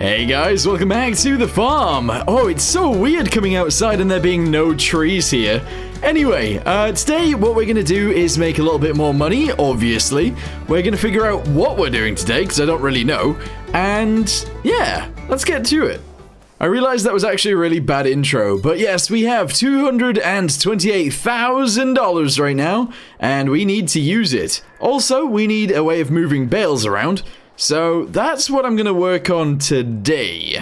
Hey guys, welcome back to the farm. Oh, it's so weird coming outside and there being no trees here. Anyway, today what we're going to do is make a little bit more money, obviously. We're going to figure out what we're doing today, because I don't really know. And yeah, let's get to it. I realized that was actually a really bad intro, but yes, we have $228,000 right now, and we need to use it. Also, we need a way of moving bales around, so that's what I'm going to work on today.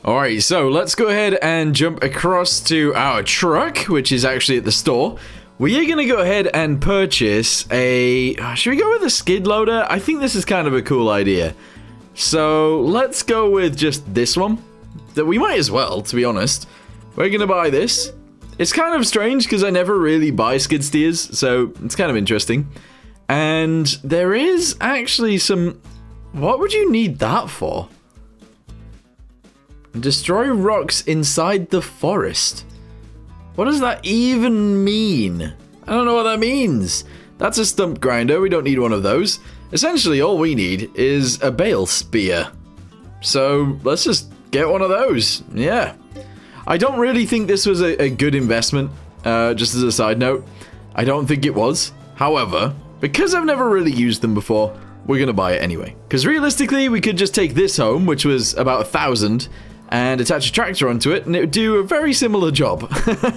Alright, so let's go ahead and jump across to our truck, which is actually at the store. We are going to go ahead and purchase a... Should we go with a skid loader? I think this is kind of a cool idea. So let's go with just this one. That we might as well, to be honest. We're going to buy this. It's kind of strange because I never really buy skid steers, so it's kind of interesting. And there is actually some... What would you need that for? Destroy rocks inside the forest. What does that even mean? I don't know what that means. That's a stump grinder. We don't need one of those. Essentially, all we need is a bale spear. So let's just get one of those. Yeah. I don't really think this was a good investment. Just as a side note, I don't think it was. However, because I've never really used them before, we're going to buy it anyway. Because realistically, we could just take this home, which was about 1,000, and attach a tractor onto it, and it would do a very similar job.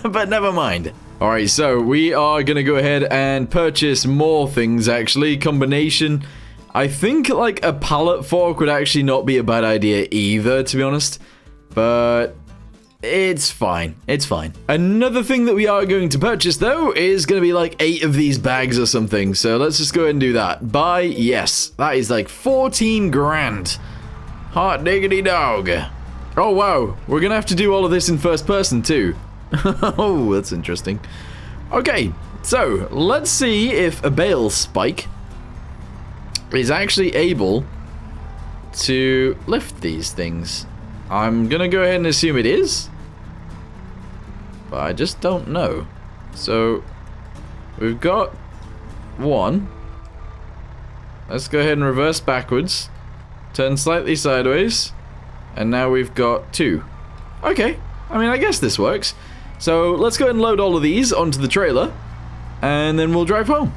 But never mind. Alright, so we are going to go ahead and purchase more things, actually. Combination. I think, like, a pallet fork would actually not be a bad idea either, to be honest. But it's fine. It's fine. Another thing that we are going to purchase, though, is going to be, like, 8 of these bags or something. So let's just go ahead and do that. Buy, yes. That is, like, 14 grand. Hot diggity dog. Oh, wow. We're going to have to do all of this in first person, too. Oh, that's interesting. Okay, so let's see if a bale spike is actually able to lift these things. I'm going to go ahead and assume it is, but I just don't know. So we've got one. Let's go ahead and reverse backwards. Turn slightly sideways. And now we've got 2. Okay, I mean, I guess this works. So let's go ahead and load all of these onto the trailer, and then we'll drive home.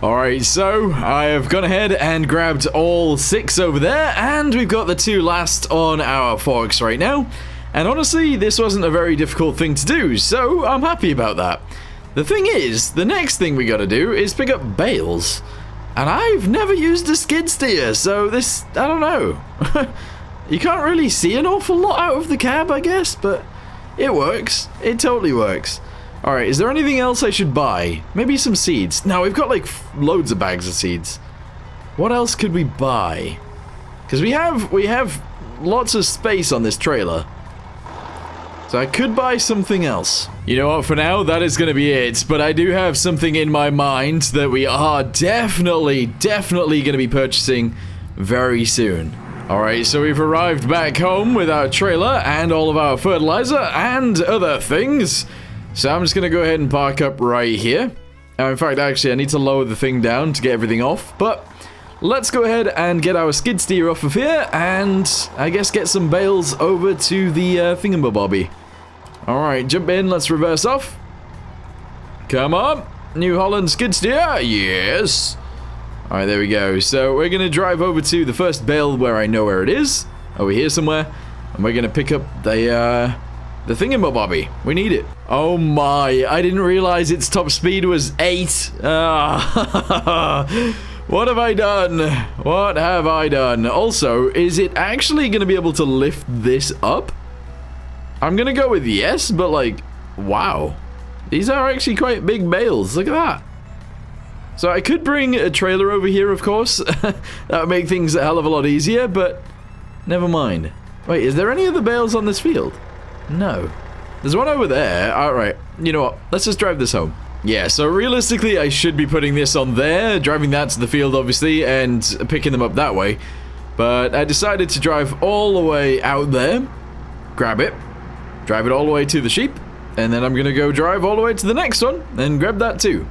Alright, so I have gone ahead and grabbed all 6 over there, and we've got the 2 last on our forks right now. And honestly, this wasn't a very difficult thing to do, so I'm happy about that. The thing is, the next thing we gotta do is pick up bales. And I've never used a skid steer, so this, I don't know. You can't really see an awful lot out of the cab, I guess, but it works. It totally works. Alright, is there anything else I should buy? Maybe some seeds. No, we've got like loads of bags of seeds. What else could we buy? Because we have lots of space on this trailer. So I could buy something else. You know what, for now, that is going to be it. But I do have something in my mind that we are definitely going to be purchasing very soon. Alright, so we've arrived back home with our trailer and all of our fertilizer and other things. So I'm just going to go ahead and park up right here. In fact, actually, I need to lower the thing down to get everything off. But let's go ahead and get our skid steer off of here. And I guess get some bales over to the thingamabobby. Alright, jump in. Let's reverse off. Come on. New Holland skid steer. Yes. Alright, there we go. So we're going to drive over to the first bale where I know where it is. Over here somewhere. And we're going to pick up the The thingamabobby. We need it. Oh my, I didn't realize its top speed was 8. What have I done? What have I done? Also, is it actually going to be able to lift this up? I'm going to go with yes, but like, wow. These are actually quite big bales. Look at that. So I could bring a trailer over here, of course. That would make things a hell of a lot easier, but never mind. Wait, is there any other bales on this field? No. There's one over there. Alright, you know what? Let's just drive this home. Yeah, so realistically, I should be putting this on there, driving that to the field, obviously, and picking them up that way. But I decided to drive all the way out there, grab it, drive it all the way to the sheep, and then I'm going to go drive all the way to the next one, and grab that too.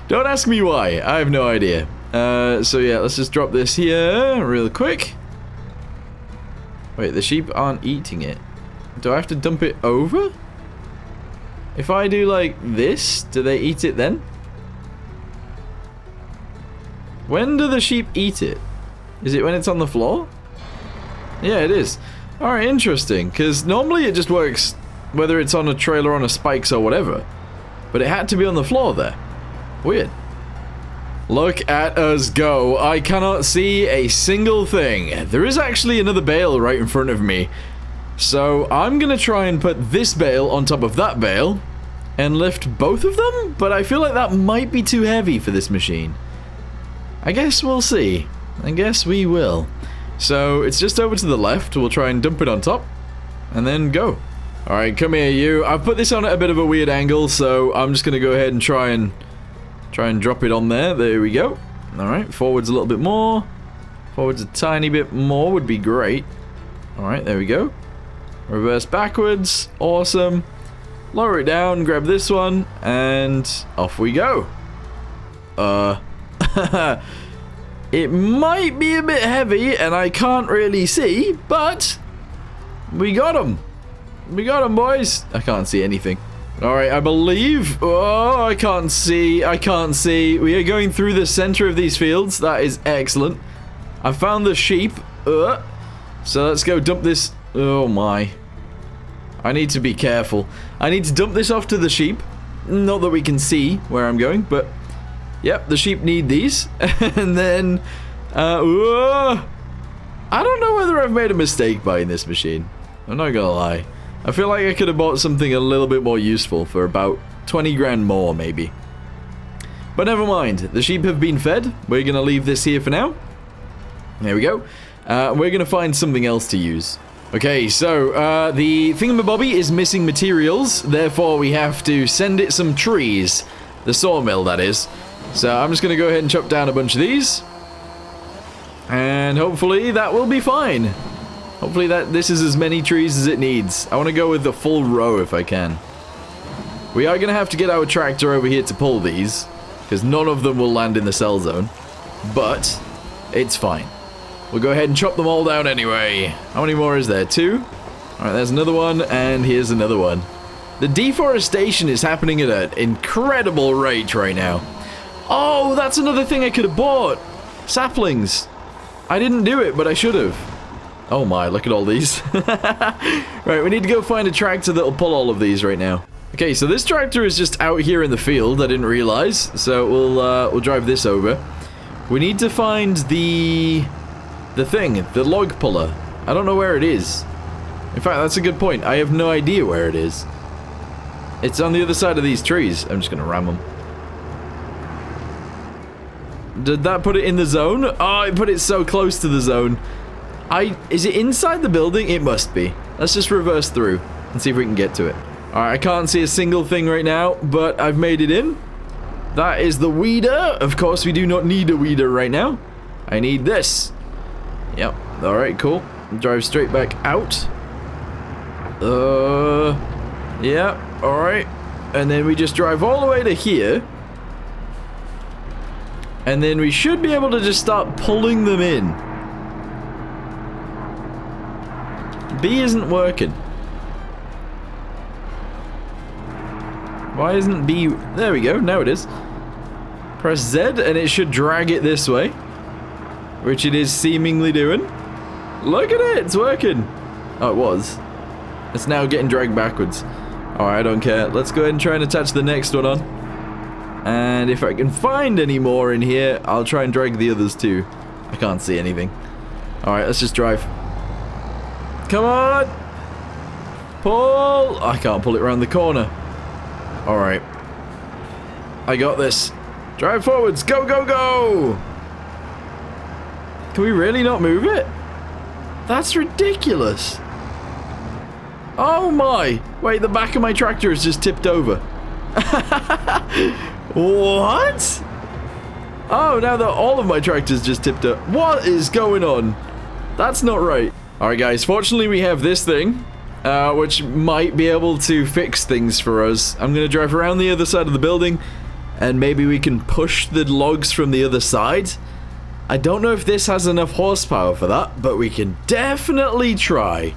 Don't ask me why. I have no idea. So yeah, let's just drop this here real quick. Wait, the sheep aren't eating it. Do I have to dump it over? If I do like this, do they eat it then? When do the sheep eat it? Is it when it's on the floor? Yeah, it is. Alright, interesting. Because normally it just works whether it's on a trailer, on a spikes or whatever. But it had to be on the floor there. Weird. Look at us go. I cannot see a single thing. There is actually another bale right in front of me. So I'm going to try and put this bale on top of that bale and lift both of them, but I feel like that might be too heavy for this machine. I guess we'll see. I guess we will. So it's just over to the left. We'll try and dump it on top and then go. Alright, come here you. I've put this on at a bit of a weird angle, so I'm just going to go ahead and try and drop it on there. There we go. Alright, forwards a little bit more. Forwards a tiny bit more would be great. Alright, there we go. Reverse backwards. Awesome. Lower it down, grab this one, and off we go. It might be a bit heavy, and I can't really see, but we got them. We got them, boys. I can't see anything. Alright, I believe... Oh, I can't see. I can't see. We are going through the center of these fields. That is excellent. I found the sheep. So let's go dump this... Oh, my. I need to be careful. I need to dump this off to the sheep. Not that we can see where I'm going, but... Yep, the sheep need these. And then... I don't know whether I've made a mistake buying this machine. I'm not gonna lie. I feel like I could have bought something a little bit more useful for about 20 grand more, maybe. But never mind. The sheep have been fed. We're gonna leave this here for now. There we go. We're gonna find something else to use. Okay, so, the thingamabobby is missing materials, therefore we have to send it some trees. The sawmill, that is. So I'm just going to go ahead and chop down a bunch of these. And hopefully that will be fine. Hopefully this is as many trees as it needs. I want to go with the full row if I can. We are going to have to get our tractor over here to pull these, because none of them will land in the cell zone. But, it's fine. We'll go ahead and chop them all down anyway. How many more is there? 2? Alright, there's another one, and here's another one. The deforestation is happening at an incredible rate right now. Oh, that's another thing I could have bought. Saplings. I didn't do it, but I should have. Oh my, look at all these. Right, we need to go find a tractor that'll pull all of these right now. Okay, so this tractor is just out here in the field. I didn't realize. So we'll drive this over. We need to find the log puller. I don't know where it is. In fact, that's a good point. I have no idea where it is. It's on the other side of these trees. I'm just gonna ram them. Did that put it in the zone? Oh, it put it so close to the zone. Is it inside the building? It must be. Let's just reverse through and see if we can get to it. Alright, I can't see a single thing right now, but I've made it in. That is the weeder. Of course, we do not need a weeder right now. I need this. Yep. Alright, cool. Drive straight back out. Yeah. Alright. And then we just drive all the way to here. And then we should be able to just start pulling them in. B isn't working. Why isn't B... There we go. Now it is. Press Z and it should drag it this way. Which it is seemingly doing. Look at it. It's working. Oh, it was. It's now getting dragged backwards. Alright, I don't care. Let's go ahead and try and attach the next one on. And if I can find any more in here, I'll try and drag the others too. I can't see anything. Alright, let's just drive. Come on! Pull! I can't pull it around the corner. Alright. I got this. Drive forwards. Go, go, go! Can we really not move it? That's ridiculous. Oh my! Wait, the back of my tractor is just tipped over. What? Oh, now that all of my tractors just tipped up. What is going on? That's not right. Alright guys, fortunately we have this thing, which might be able to fix things for us. I'm going to drive around the other side of the building, and maybe we can push the logs from the other side. I don't know if this has enough horsepower for that, but we can definitely try.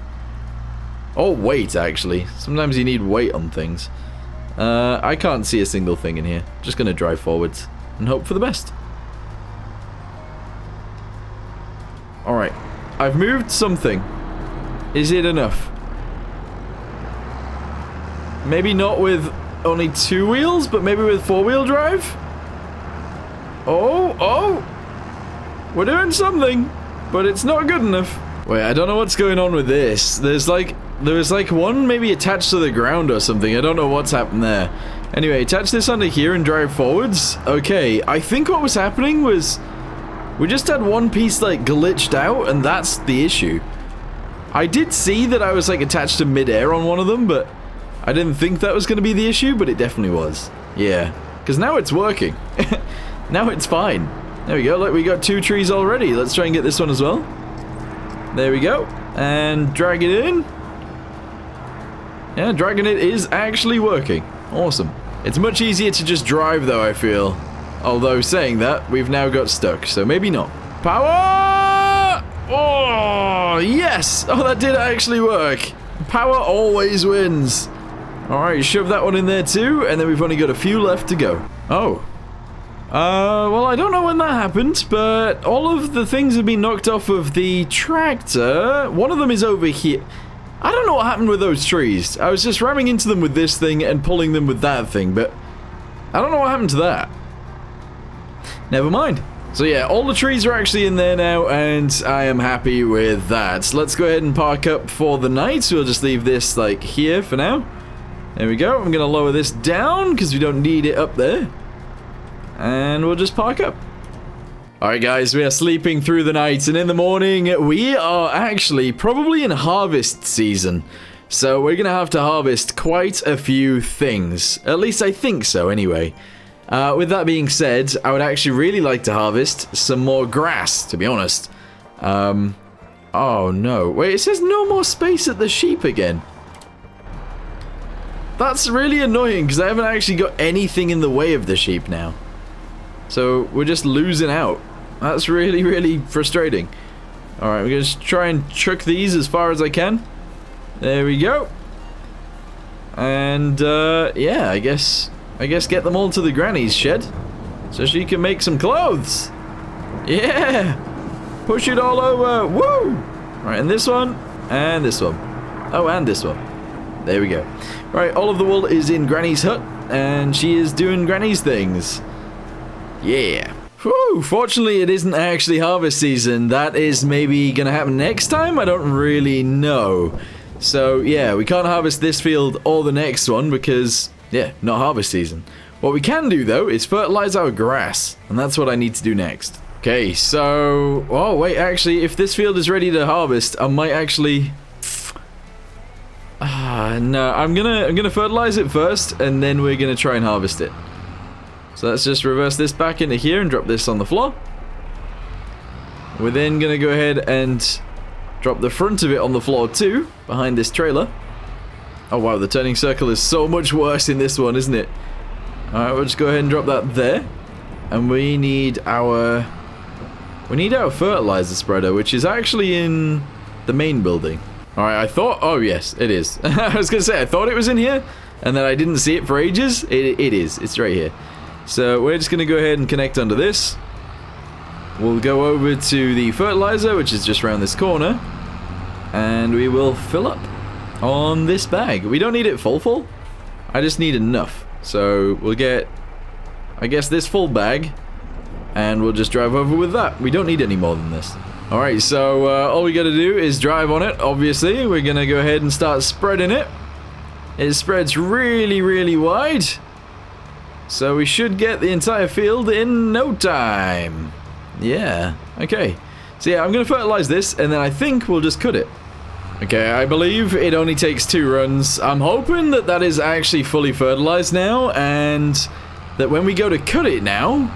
Oh, weight, actually. Sometimes you need weight on things. I can't see a single thing in here. Just going to drive forwards and hope for the best. Alright. I've moved something. Is it enough? Maybe not with only 2 wheels, but maybe with 4-wheel drive? Oh, oh! We're doing something, but it's not good enough. Wait, I don't know what's going on with this. There's like one maybe attached to the ground or something. I don't know what's happened there. Anyway, attach this onto here and drive forwards. Okay, I think what was happening was we just had one piece like glitched out, and that's the issue. I did see that I was like attached to mid-air on one of them, but I didn't think that was going to be the issue, but it definitely was. Yeah, because now it's working. Now it's fine. There we go. Look, we got 2 trees already. Let's try and get this one as well. There we go. And drag it in. Yeah, dragging it is actually working. Awesome. It's much easier to just drive though, I feel. Although saying that, we've now got stuck, so maybe not. Power! Oh, yes! Oh, that did actually work. Power always wins. Alright, shove that one in there too, and then we've only got a few left to go. Oh. Well, I don't know when that happened, but all of the things have been knocked off of the tractor. One of them is over here. I don't know what happened with those trees. I was just ramming into them with this thing and pulling them with that thing, but I don't know what happened to that. Never mind. So yeah, all the trees are actually in there now, and I am happy with that. So let's go ahead and park up for the night. So we'll just leave this like here for now. There we go. I'm going to lower this down because we don't need it up there. And we'll just park up. Alright guys, we are sleeping through the night, and in the morning we are actually probably in harvest season. So we're gonna have to harvest quite a few things. At least I think so anyway. With that being said, I would actually really like to harvest some more grass, to be honest. Oh no. Wait, it says no more space at the sheep again. That's really annoying because I haven't actually got anything in the way of the sheep now. So we're just losing out. That's really, really frustrating. Alright, we're going to try and chuck these as far as I can. There we go. And, yeah, I guess get them all to the granny's shed. So she can make some clothes. Yeah! Push it all over. Woo! Right, and this one. And this one. Oh, and this one. There we go. Right, all of the wool is in Granny's hut. And she is doing Granny's things. Yeah. Whew, fortunately it isn't actually harvest season. That is maybe gonna happen next time? I don't really know. So yeah, we can't harvest this field or the next one because, yeah, not harvest season. What we can do though is fertilize our grass, and that's what I need to do next. Okay, so, oh wait, actually, if this field is ready to harvest, I might actually... no, I'm gonna fertilize it first, and then we're gonna try and harvest it. So let's just reverse this back into here and drop this on the floor. We're then going to go ahead and drop the front of it on the floor too, behind this trailer. Oh wow, the turning circle is so much worse in this one, isn't it? Alright, we'll just go ahead and drop that there. And we need our fertilizer spreader, which is actually in the main building. Alright, I thought, oh yes, it is. I was going to say, I thought it was in here, and then I didn't see it for ages. It is, it's right here. So we're just going to go ahead and connect onto this. We'll go over to the fertilizer, which is just around this corner, and we will fill up. on this bag. We don't need it full. I just need enough. So we'll get, I guess, this full bag, and we'll just drive over with that. We don't need any more than this. Alright, so all we gotta do is drive on it, obviously. We're gonna go ahead and start spreading it. It spreads really, really wide. So we should get the entire field in no time. Yeah, okay. So yeah, I'm gonna fertilize this, and then I think we'll just cut it. Okay, I believe it only takes 2 runs. I'm hoping that that is actually fully fertilized now, and that when we go to cut it now,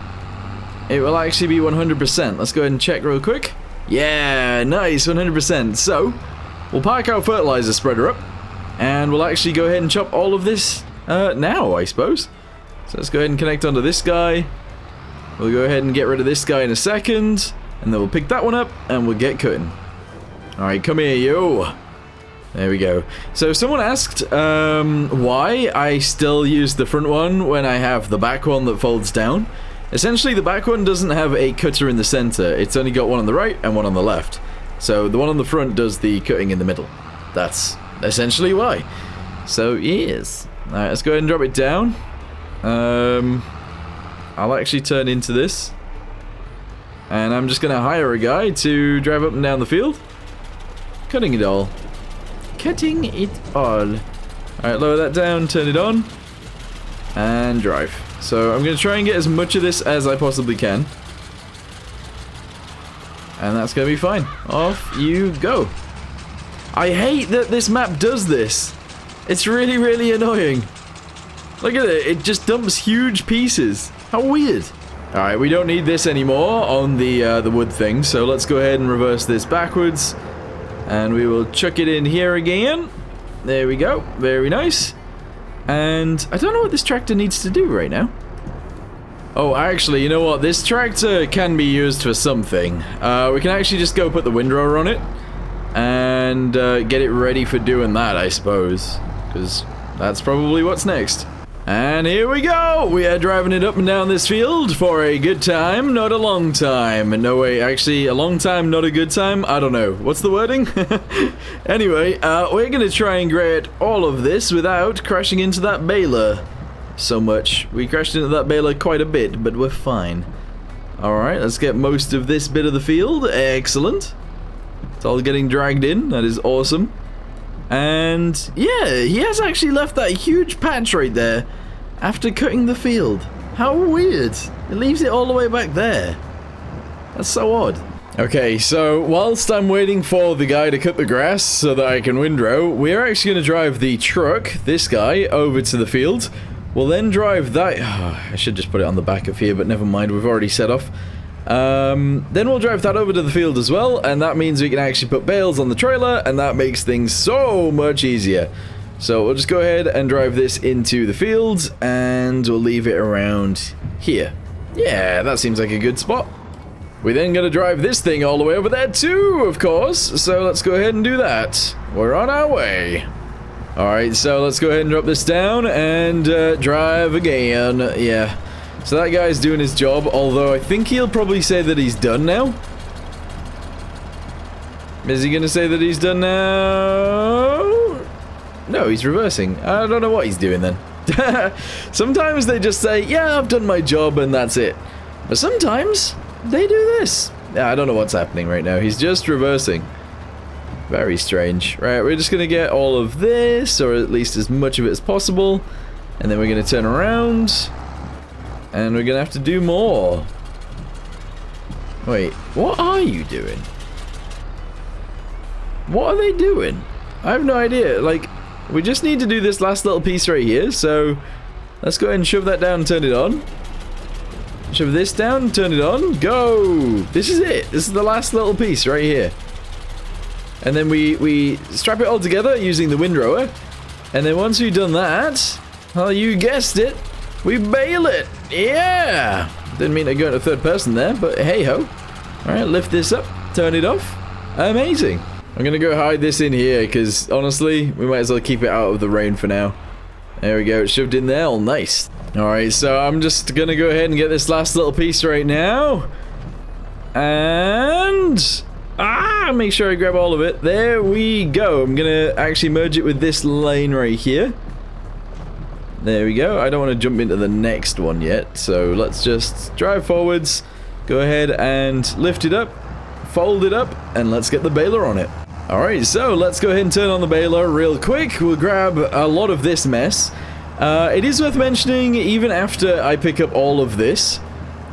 it will actually be 100%. Let's go ahead and check real quick. Yeah, nice, 100%. So, we'll park our fertilizer spreader up, and we'll actually go ahead and chop all of this now, I suppose. So let's go ahead and connect onto this guy. We'll go ahead and get rid of this guy in a second, and then we'll pick that one up, and we'll get cutting. Alright, come here, you. There we go. So someone asked why I still use the front one when I have the back one that folds down. Essentially, the back one doesn't have a cutter in the center. It's only got one on the right and one on the left. So the one on the front does the cutting in the middle. That's essentially why. So, yes. Alright, let's go ahead and drop it down. I'll actually turn into this. And I'm just going to hire a guy to drive up and down the field. Cutting it all. Cutting it all. Alright, lower that down, turn it on. And drive. So I'm going to try and get as much of this as I possibly can. And that's going to be fine. Off you go. I hate that this map does this. It's really, really annoying. Look at it. It just dumps huge pieces. How weird. Alright, we don't need this anymore on the wood thing. So let's go ahead and reverse this backwards. And we will chuck it in here again. There we go. Very nice. And I don't know what this tractor needs to do right now. Oh, actually, you know what? This tractor can be used for something. We can actually just go put the windrower on it and get it ready for doing that, I suppose. Because that's probably what's next. And here we go! We are driving it up and down this field for a good time, not a long time. No, wait, actually, a long time, not a good time? I don't know. What's the wording? Anyway, we're going to try and get all of this without crashing into that baler so much. We crashed into that baler quite a bit, but we're fine. Alright, let's get most of this bit of the field. Excellent. It's all getting dragged in. That is awesome. And yeah, he has actually left that huge patch right there after cutting the field. How weird. It leaves it all the way back there. That's so odd. Okay, so whilst I'm waiting for the guy to cut the grass so that I can windrow, we're actually going to drive the truck, this guy, over to the field. We'll then drive that... Oh, I should just put it on the back of here, but never mind, we've already set off. Then we'll drive that over to the field as well, and that means we can actually put bales on the trailer, and that makes things so much easier. So we'll just go ahead and drive this into the field, and we'll leave it around here. Yeah, that seems like a good spot. We're then going to drive this thing all the way over there too, of course, so let's go ahead and do that. We're on our way. Alright, so let's go ahead and drop this down, and drive again. Yeah. So that guy's doing his job, although I think he'll probably say that he's done now. Is he going to say that he's done now? No, he's reversing. I don't know what he's doing then. Sometimes they just say, yeah, I've done my job and that's it. But sometimes they do this. Yeah, I don't know what's happening right now. He's just reversing. Very strange. Right, we're just going to get all of this, or at least as much of it as possible. And then we're going to turn around. And we're gonna have to do more. Wait, what are you doing? What are they doing? I have no idea. Like, we just need to do this last little piece right here. So, let's go ahead and shove that down and turn it on. Shove this down and turn it on. Go! This is it. This is the last little piece right here. And then we strap it all together using the windrower. And then once we've done that, well, you guessed it, we bale it. Yeah! Didn't mean to go into third person there, but hey-ho. Alright, lift this up, turn it off. Amazing. I'm gonna go hide this in here, because honestly, we might as well keep it out of the rain for now. There we go, it's shoved in there, all nice. Alright, so I'm just gonna go ahead and get this last little piece right now. And Make sure I grab all of it. There we go. I'm gonna actually merge it with this lane right here. There we go. I don't want to jump into the next one yet, so let's just drive forwards, go ahead and lift it up, fold it up, and let's get the baler on it. Alright, so let's go ahead and turn on the baler real quick. We'll grab a lot of this mess. It is worth mentioning, even after I pick up all of this,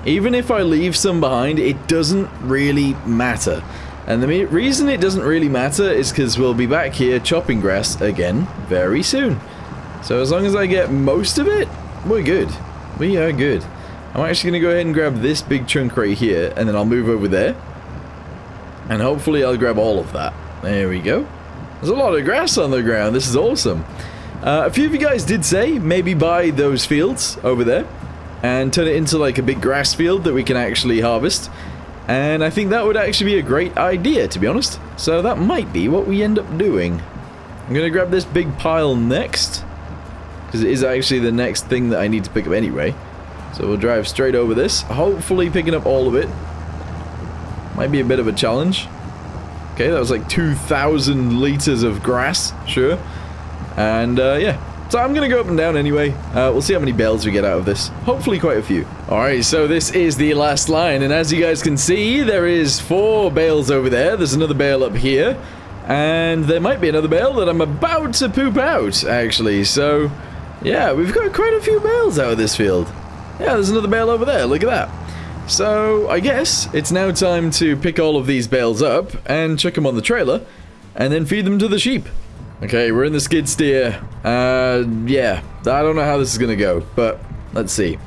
even if I leave some behind, it doesn't really matter. And the reason it doesn't really matter is because we'll be back here chopping grass again very soon. So as long as I get most of it, we're good. We are good. I'm actually going to go ahead and grab this big chunk right here, and then I'll move over there. And hopefully I'll grab all of that. There we go. There's a lot of grass on the ground. This is awesome. A few of you guys did say maybe buy those fields over there and turn it into like a big grass field that we can actually harvest. And I think that would actually be a great idea, to be honest. So that might be what we end up doing. I'm going to grab this big pile next, because it is actually the next thing that I need to pick up anyway. So we'll drive straight over this, hopefully picking up all of it. Might be a bit of a challenge. Okay, that was like 2,000 liters of grass, sure. And yeah, so I'm gonna go up and down anyway. We'll see how many bales we get out of this. Hopefully quite a few. Alright, so this is the last line, and as you guys can see, there is 4 bales over there. There's another bale up here, and there might be another bale that I'm about to poop out, actually. So yeah, we've got quite a few bales out of this field. Yeah, there's another bale over there, look at that. So I guess it's now time to pick all of these bales up and chuck them on the trailer and then feed them to the sheep. Okay, we're in the skid steer. Yeah, I don't know how this is gonna go, but let's see.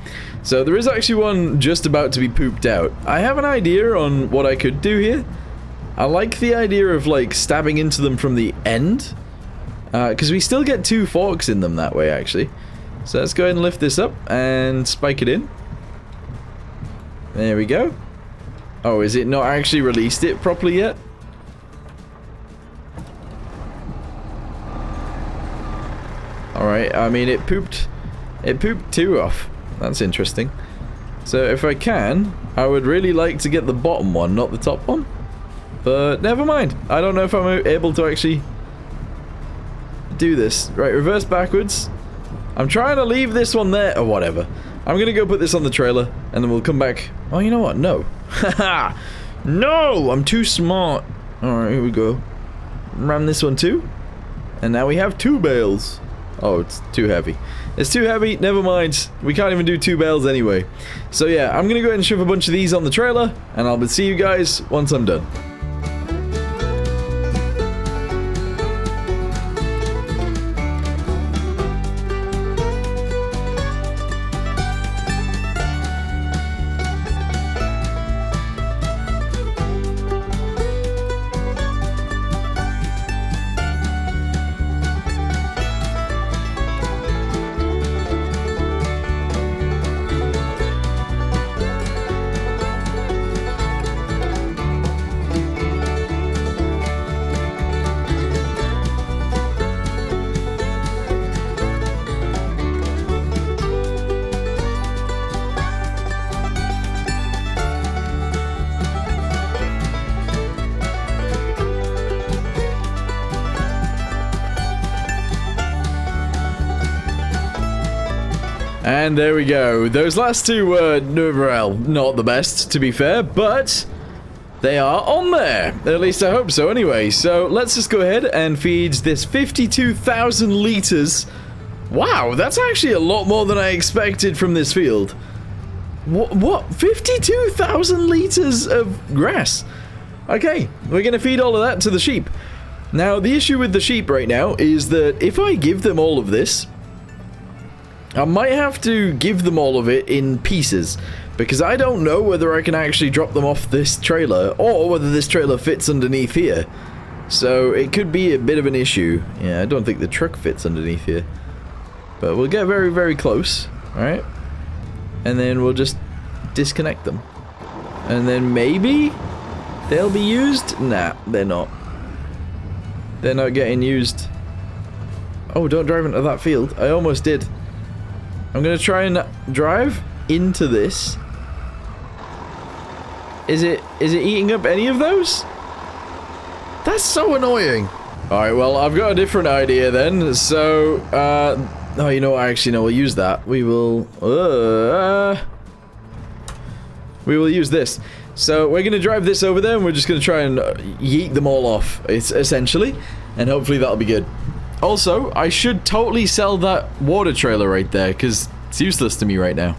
So there is actually one just about to be pooped out. I have an idea on what I could do here. I like the idea of like stabbing into them from the end, because we still get 2 forks in them that way actually. So let's go ahead and lift this up and spike it in. There we go. Oh, is it not actually released it properly yet? Alright, I mean it pooped 2 off. That's interesting. So if I can, I would really like to get the bottom one, not the top one. But never mind. I don't know if I'm able to actually do this. Right, reverse backwards. I'm trying to leave this one there, or whatever. I'm gonna go put this on the trailer, and then we'll come back. Oh, you know what? No. Haha! No! I'm too smart. Alright, here we go. Ram this one too. And now we have 2 bales. Oh, it's too heavy. It's too heavy, never mind. We can't even do 2 bales anyway. So yeah, I'm gonna go ahead and shove a bunch of these on the trailer, and I'll see you guys once I'm done. And there we go. Those last 2 were, well, not the best, to be fair, but they are on there. At least I hope so anyway. So let's just go ahead and feed this 52,000 liters. Wow, that's actually a lot more than I expected from this field. What? 52,000 liters of grass. Okay, we're going to feed all of that to the sheep. Now, the issue with the sheep right now is that if I give them all of this, I might have to give them all of it in pieces, because I don't know whether I can actually drop them off this trailer, or whether this trailer fits underneath here. So it could be a bit of an issue. Yeah, I don't think the truck fits underneath here. But we'll get very, very close, alright? And then we'll just disconnect them. And then maybe they'll be used? Nah, they're not. They're not getting used. Oh, don't drive into that field. I almost did. I'm gonna try and drive into this. Is it eating up any of those? That's so annoying. Alright, well, I've got a different idea then. So, oh, you know what? Actually, no, we'll use that. We will use this. So, we're going to drive this over there, and we're just going to try and yeet them all off, essentially. And hopefully that'll be good. Also, I should totally sell that water trailer right there, because it's useless to me right now.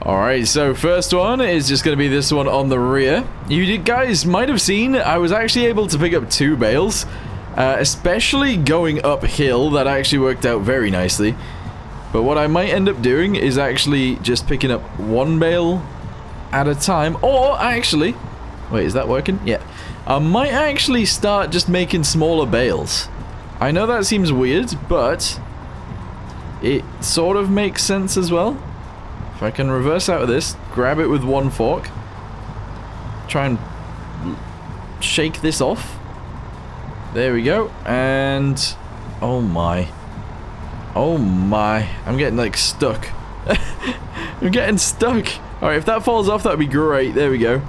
Alright, so first one is just going to be this one on the rear. You guys might have seen, I was actually able to pick up 2 bales. Especially going uphill, that actually worked out very nicely. But what I might end up doing is actually just picking up 1 bale at a time. Or, actually... Wait, is that working? Yeah. I might actually start just making smaller bales. I know that seems weird, but... it sort of makes sense as well. If I can reverse out of this, grab it with 1 fork. Try and shake this off. There we go, and... oh my. Oh my. I'm getting, like, stuck. I'm getting stuck. Alright, if that falls off, that'd be great. There we go.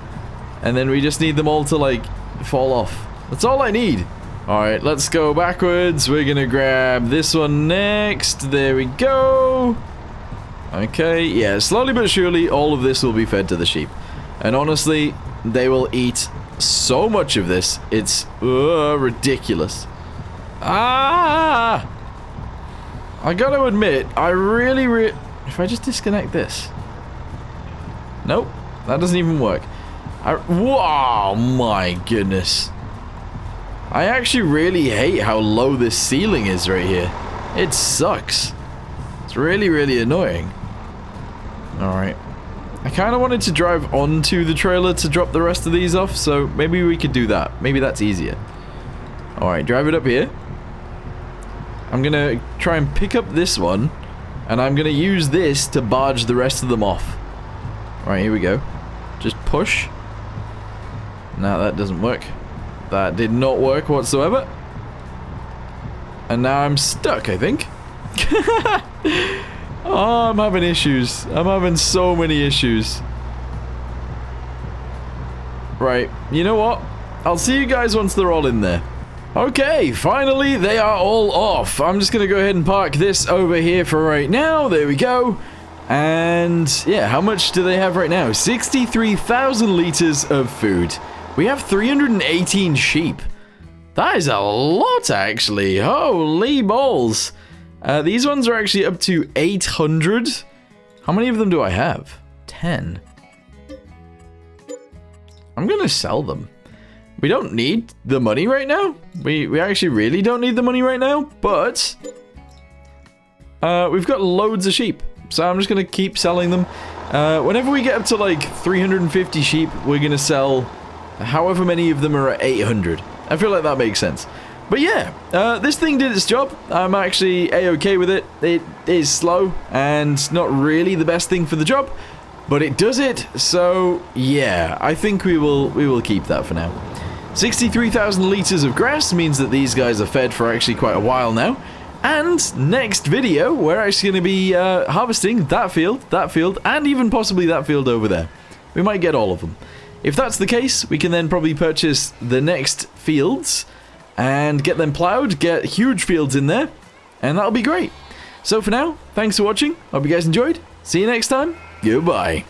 And then we just need them all to, like, fall off. That's all I need. Alright, let's go backwards. We're gonna grab this one next. There we go. Okay, yeah, slowly but surely, all of this will be fed to the sheep. And honestly, they will eat... so much of this, it's ridiculous. Ah! I gotta admit, I really if I just disconnect this. Nope, that doesn't even work. Wow, my goodness. I actually really hate how low this ceiling is right here. It sucks. It's really, really annoying. Alright. I kind of wanted to drive onto the trailer to drop the rest of these off, so maybe we could do that. Maybe that's easier. Alright, drive it up here. I'm going to try and pick up this one, and I'm going to use this to barge the rest of them off. Alright, here we go. Just push. No, that doesn't work. That did not work whatsoever. And now I'm stuck, I think. Oh, I'm having issues. I'm having so many issues. Right, you know what? I'll see you guys once they're all in there. Okay, finally they are all off. I'm just gonna go ahead and park this over here for right now. There we go. And yeah, how much do they have right now? 63,000 liters of food. We have 318 sheep. That is a lot, actually. Holy balls. These ones are actually up to 800. How many of them do I have? 10. I'm gonna sell them. We don't need the money right now. We actually really don't need the money right now, but we've got loads of sheep. So I'm just gonna keep selling them. Whenever we get up to like 350 sheep, we're gonna sell however many of them are at 800. I feel like that makes sense. But yeah, this thing did its job. I'm actually a-okay with it. It is slow and not really the best thing for the job, but it does it. So yeah, I think we will keep that for now. 63,000 liters of grass means that these guys are fed for actually quite a while now. And next video, we're actually going to be harvesting that field, and even possibly that field over there. We might get all of them. If that's the case, we can then probably purchase the next fields and get them plowed, get huge fields in there, and that'll be great. So for now, thanks for watching. Hope you guys enjoyed. See you next time. Goodbye.